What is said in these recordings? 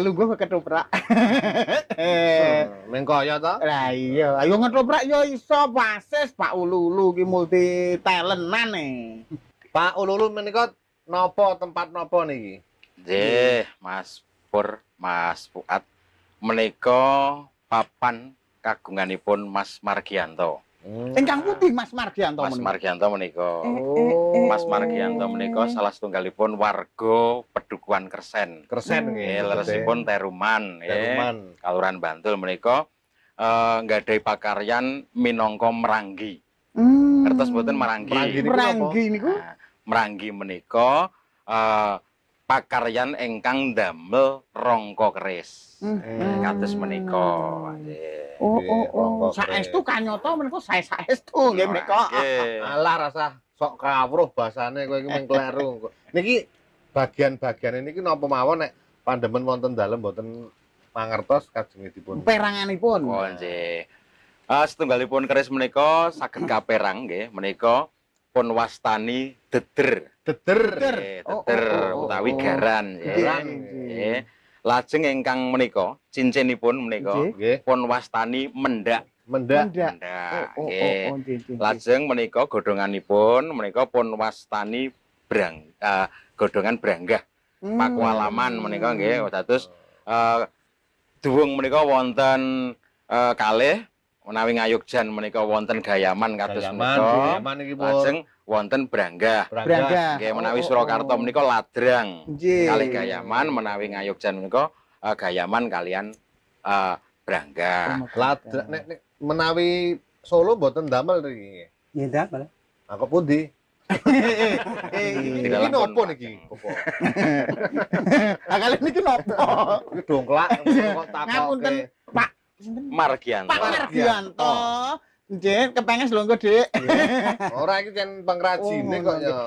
lungguh ketoprak. Ning kaya to? Lah iya, ayo ngetoprak yo iso pases Pak Ululu ki multi talentan e. Pak Ululu menika napa tempat napa niki? Nggih, Mas Pur, Mas Fuad menika papan kagunganipun Mas Margianto. Ingkang putih Mas Margianto Mas menika. Margianto menika. Mas Oh. Margianto menika salah setunggalipun warga Pedukuhan Kersen. Kersen nggih. Leresipun Teruman, Teruman. Kalurahan Bantul menika nggadahi pakaryan minangka meranggi. Kertas boten meranggi. Meranggi niku. Nah, meranggi menika pakaryan ingkang damel rangka keris. Kados menika. Nggih. Oh. Saestu kanyata menika saestu nggih menika. Nggih. Alah rasah sok kawruh basane kowe iki mung kleru. Niki bagian-bagian niki napa mawon nek pandemen wonten dalem mboten mangertos kajengipun. Peranganipun. Oh nggih. Setunggalipun keris menika saged kaperang nggih, menika pun wastani deder. Deder. Nggih, deder utawi garan nggih. Garan. Nggih. Lajeng ingkang menika cincinipun menika Nggih. pun wastani mendak. Mendak. Mendak. Oh, Nggih. Lajeng menika godhonganipun menika pun wastani godhongan branggah. Pakualaman menika nggih. Dados duwung menika wonten kalih menawi ngayogjan menika wonten gayaman kados menika. Gayaman iki pun. Lajeng wonten branggah. Branggah. Nggih menawi Surakarta menika ladrang. Nggih. Kalih gayaman menawi ngayogjan menika gayaman kalian branggah. Ladra nek menawi Solo mboten damel niki. Nggih damel. Aku pundi? Iki nopo niki? Kali niki napa? Iki dongklak kok takoke. Ngapunten Pak sinten? Margianto. Pak Margianto. Nggih, kepengin lho Dik. Ora iki jan pengrajine kok ya.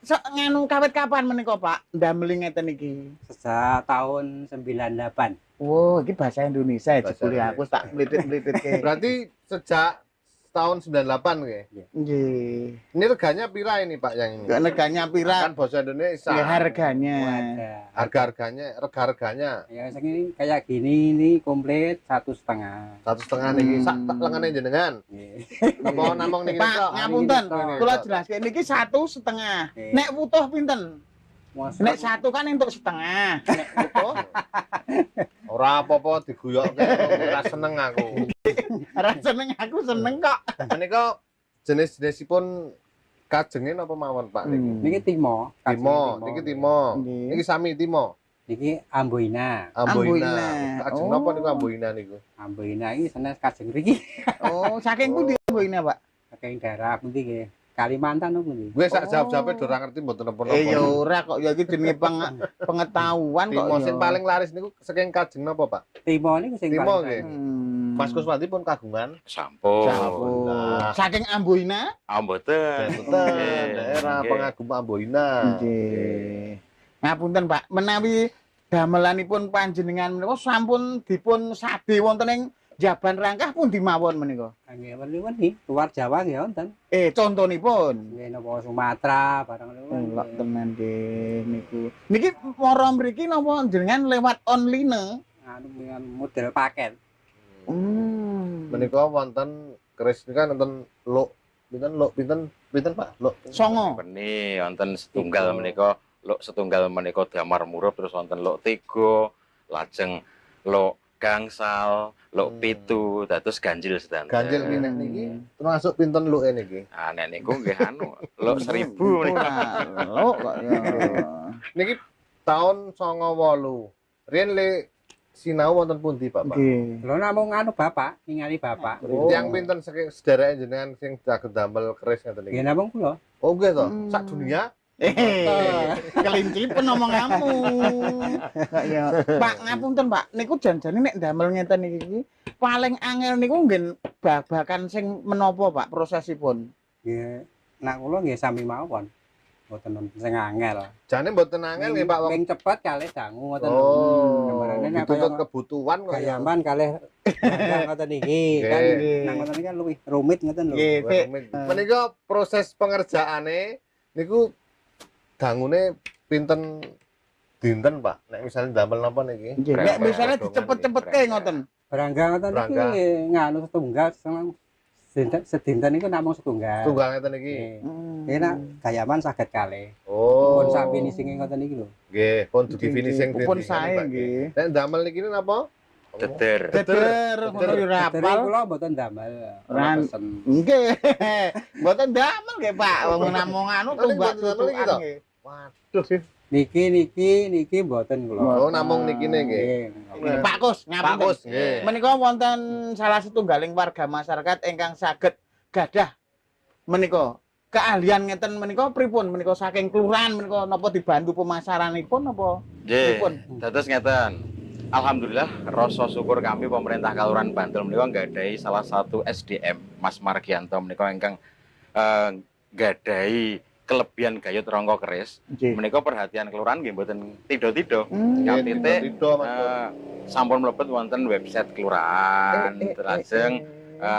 Sok nganu kawit kapan menika, Pak? Ndameli ngeten iki. Sejak tahun 98. Wow, iki bahasa Indonesia ya Bahasa jebule aku Indonesia. tak melitit-melititke. Berarti sejak tahun 98 nggih. Nggih. Ini reganya pira ini Pak yang ini? Kok neganya pira? Kan bahasa Indonesia. Ya harganya. Wadah. Harga-harganya, rega-reganya. Ya segini kayak gini ini komplit 1,5. 1,5 niki sak tak lengane jenengan. Nggih. Napa namung niki Pak, tok? ngapunten. Ini, Kula jelaske niki 1,5. Nggih. Nek wutuh pinten? Mas Nek satu kan entuk setengah. Nek wutuh Ora apa-apa diguyokke, ora seneng aku. ora seneng aku seneng kok. Menika jenis-jenisipun kajenge napa mawon Pak niki? niki timo. Timo, niki timo. Nggih. Niki sami timo. Niki amboina. Amboina. Amboina. Kajeng Oh. napa niku amboina niku? Amboina ini sanes kajeng mriki. Oh, saking pundi ini, Pak? Saking daerah pundi nggih? Kalimantan nopo nggih? Gue sak Oh. jawab-jawabe do ora ngerti mboten napa-napa. Ya ora kok ya iki jenenge pengetahuan kok. Timo ya. sing paling laris niku saking kajeng napa Pak? Timo niku sing Timo, paling nggih. sanes. Mas Kuswati pun kagungan. Sampun. Sampun. Nah. Saking Amboina? Mboten. Betul, Nggih. daerah Nggih. pengagum Amboina. Nggih. Ngapunten, Pak, menawi damelanipun panjenengan menika sampun dipun sade wonten ing Jaban Rangkah pun dimawon menika. Nggih weni-weni luar Jawa nggih wonten. Contonipun. Nggih napa Sumatera barang niku. Lok tenan nggih niku. Niki mara mriki napa jenengan lewat online? Anu dengan model paket. Menika wonten keris niku kan wonten luk pinten Pak? Luk Songo. Beni wonten setunggal menika luk setunggal menika damar murup terus wonten luk 3 lajeng luk gangsal luk 7 dados ganjil sedanten. ganjil pineh niki termasuk pinten luke niki. Ah nek niku nggih anu luk 1000 menika. Lho kok ya. Niki tahun 98. Riyen le sinau wonten pundi Pak? Nggih. Lho namung anu bapak, ningali bapak. Oh. Yang pinten saking sederek jenengan sing saged damel keris ngoten Nggih niki. namung kula. Oh nggih to, sak dunia. Kelinci omonganmu. Ya. Pak, ngapunten, Pak. Niku janjane nek ndamel ngeten iki paling angel niku nggih babakan sing menapa, Pak, prosesipun? Nggih. Nak kula nggih sami mawon. Mboten wonten sing angel. Jane mboten angel nggih Pak wong. Ping cepet kalih dangu ngoten. Oh, Gambarane nek dituntut kaya kebutuhan kok ya. gayaman kalih ngoten iki. Kan Nggih. nang ngoten iki kan luwih rumit ngoten lho. Nggih, Pak. Menika proses pengerjaane niku dangune pinten dinten, Pak. Nek misalnya damel napa niki? Nggih, nek misalnya dicepet-cepetke ngoten. Berangga ngoten niki Berangga. nganu setunggal sedinten niku namung setunggal. Tunggal ngeten niki. Nggih nak gayaman saged kalih. Oh. Pun sak finishing ngoten niki lho. Nggih, pun dugi finishing pun sae nggih. Nek damel niki napa? Deder. Deder ngono yo ora Dere apal. kula mboten damel. Ran. Pesen. Nggih. Mboten damel nggih, Pak. Wong namung anu Paling tumbak mboten damel iki tutukan to? nggih. Waduh. Niki mboten kula. Oh, namung nikine nggih. Nggih, Pak Kus, Pak ngapunten. Kus, nggih. Menika wonten salah setunggaling warga masyarakat ingkang saged gadah menika keahlian ngeten menika pripun menika saking kelurahan menika napa dibantu pemasaranipun napa Nggih. pripun? Dados ngeten. Alhamdulillah rasa syukur kami pemerintah Kelurahan Bantul menika nggadahi salah satu SDM Mas Margianto menika ingkang nggadahi kelebihan gayut rangka keris. Nggih. Menika perhatian kelurahan nggih mboten tido-tido. Hmm. Nggih, Titik tido, Mas. sampun mlebet wonten website kelurahan. Lajeng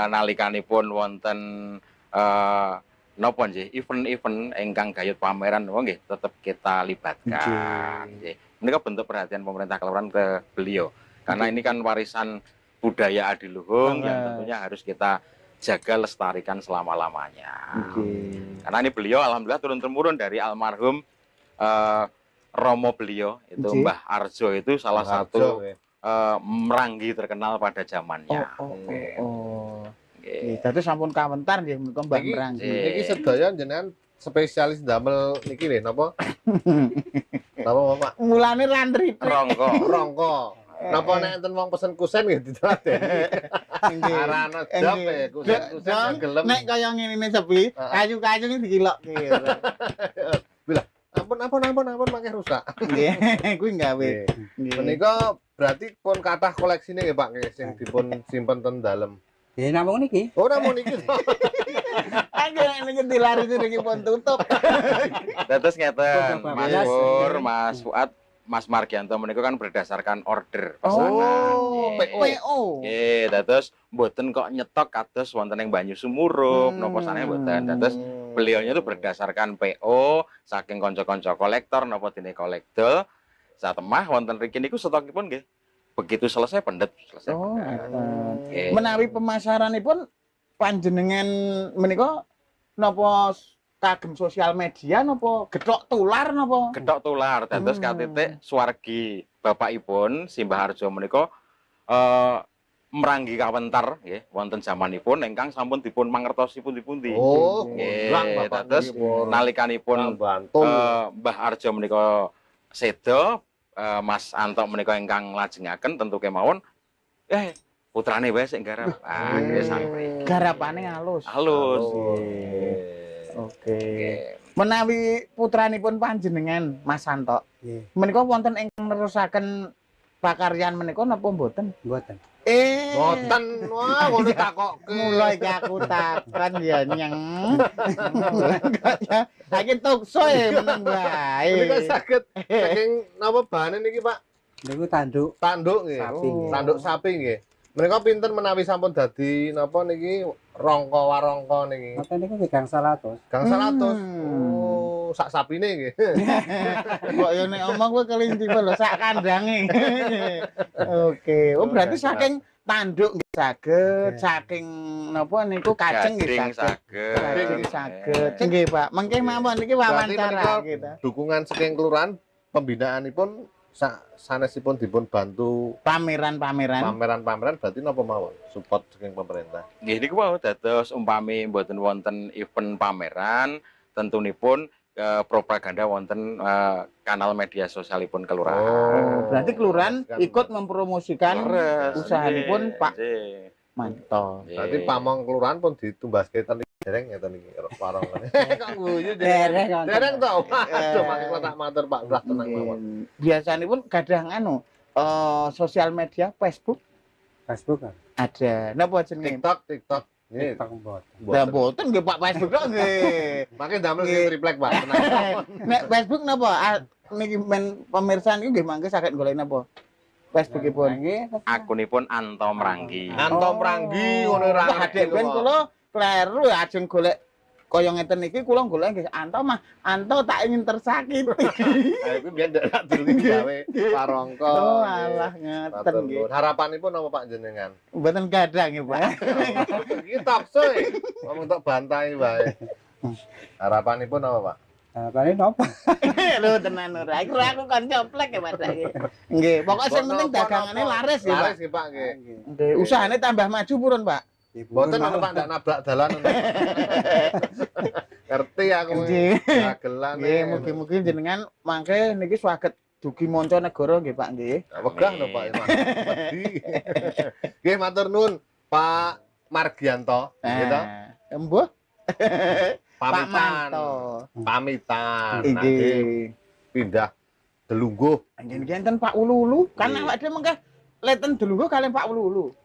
nalikanipun wonten napa nggih event-event ingkang gayut pameran nggih tetep kita libatkan. Nggih. Menika bentuk perhatian pemerintah kelurahan ke beliau. Karena ini kan warisan budaya adiluhung yang tentunya harus kita jaga lestarikan selama-lamanya. Karena ini beliau alhamdulillah turun-temurun dari almarhum Romo beliau itu Nggih. Mbah Arjo itu salah satu nggih. meranggi terkenal pada zamannya. Nggih, dadi sampun kawentar nggih menika Mbah Niki- Meranggi. Niki sedaya jenengan spesialis damel niki nggih napa? Napa, Pak? Mulane randri. Rongko. Rongko. Napa nek enten wong pesen kusen nggih diteladeni. Nggih. Arana jap Nggih. kusen-kusen Dong, gelem. nek kaya ngene sepi, kayu-kayu iki dikilokke. Ampun makin rusak. Nggih, kuwi gawe. Nggih. Nggih. Menika berarti pun kathah koleksine nggih Pak nggih sing dipun simpen ten dalem. Nggih namung niki. Oh namun niki to. Ayo niki dilari niki pun tutup. Dados ngeten, Bapak Mas Mas. Pur, Mas Fuad, Mas Margianto menika kan berdasarkan order pesanan. Oh, Nggih. PO. Nggih, dados mboten kok nyetok kados wonten ing Banyu Sumurup napa saneh mboten. Dados beliaunya itu berdasarkan PO saking kanca-kanca kolektor napa dene kolektor. Satemah wonten riki niku stokipun nggih. Begitu selesai pendet selesai. Oh, pendet. Nggih. menawi pemasaranipun panjenengan menika napa kagem sosial media napa gethok tular napa? Gethok tular dados katitik suwargi bapakipun Simbah Harjo menika meranggi kawentar nggih wonten jamanipun ingkang sampun dipun mangertosi pundi-pundi. Oh, Nggih, gondang Bapak dados niki pun. nalikanipun Bantul. Mbah Arjo menika seda Mas Anto menika ingkang lajengaken tentu kemawon putrane wae sing garap. Ah, nggih sampe. Garapane halus. Halus. Oke. Nggih. Menawi putranipun panjenengan Mas Santo, Nggih, menika wonten ingkang nerusaken pakaryan menika napa mboten? mboten. Boten, wah ngono takokke. Mula iki aku takon ya nyeng. Saiki tukso meneng wae. Menika saged saking napa bahane niki Pak? Niku tanduk Tanduk nggih. sapi nggih. Tanduk sapi nggih. Menika pinten menawi sampun dadi napa niki rongko warongko niki? Ngoten niku nggih gangsal atus. Gangsal atus. Oh, sak sapine nggih. Kok yo nek omong kowe kelinci lho sak kandange. Oke. Oh berarti saking tanduk nggih saged, saking napa niku kaceng nggih Gading saged. saged. Kaceng saged. Nggih, Pak. Mengke mawon iki wawancara menika- kita. Dukungan saking kelurahan pembinaanipun sanesipun dipun bantu Pameran-pameran. pameran-pameran berarti napa mawon support saking pemerintah. Nggih niku wau dados umpami mboten wonten event pameran tentunipun propaganda wonten kanal media sosialipun kelurahan. Oh, berarti kelurahan ikut mempromosikan Leres, usahanipun nggih, Pak nggih. Manto. Nggih. Berarti pamong kelurahan pun ditumbaske ten dereng ngeten iki warung. Kok guyu Dereng, Kang. Dereng to. Aduh makin tak matur Pak Lurah tenang mawon. Biasanipun kadang anu sosial media Facebook Facebook kan. ada. Napa jenenge? TikTok. Nggih. TikTok mboten. Lah mboten nggih Pak Facebook tok nggih. Makin damel Nggih. sing triplek Pak. Tenang. Nek Facebook napa? Niki men pemirsa niku nggih mangke saged golek napa? Facebookipun. Nggih. Akunipun Anto Meranggi. Anto Pranggi ngono ra Wah, adek ben kula kleru ajeng golek kaya ngeten iki kula golek nggih Anto mah Anto tak ingin tersakiti. Nah, itu biar ndak durung gawe parangka. Oh alah ngeten nggih. Harapanipun apa Pak jenengan? Mboten gadang nggih Pak. Iki toksoe. Ngomong tok bantai wae. Harapanipun apa, Pak? Paling apa? Lho tenan ora. Aku kan coplek ya Mas. Nggih, pokoke sing penting dagangane laris ya Pak. Laris nggih, Pak nggih. Nggih, usahane tambah maju purun Pak. Mboten ana Pak ndak nabrak dalan. Ngerti aku. Nggih. Dagelan. Nggih, mugi-mugi jenengan mangke niki swaget dugi manca negara nggih Pak nggih. Wegah lho Pak Iman. Wedi. Nggih matur nuwun Pak Margianto, gitu. Embuh. Pak Pamitan. Manto. Pamitan. Nah, Nggih. pindah Delungguh. Nggih enten Pak Ululu. Kan Iya. awake dhewe mengke leten Delungguh kalian Pak Ululu.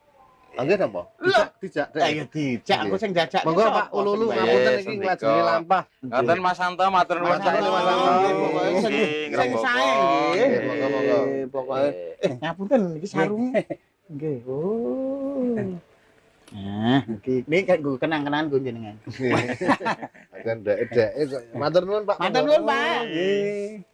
Nggih napa? Lho. Dijak. Ayo dijak aku sing jajak. Monggo Pak Ululu ngapunten iki nglajeni lampah. Ngoten Mas Santo matur nuwun Mas Santo, Mas Santo. nggih, pokoke sing sae nggih. Nggih, monggo-monggo. Pokoke ngapunten iki sarunge. Nggih. Oh. Nah, iki kan nggo kenang-kenangan nggo jenengan. Akan ndek-ndek. Matur nuwun Pak. Matur nuwun Pak. Nggih.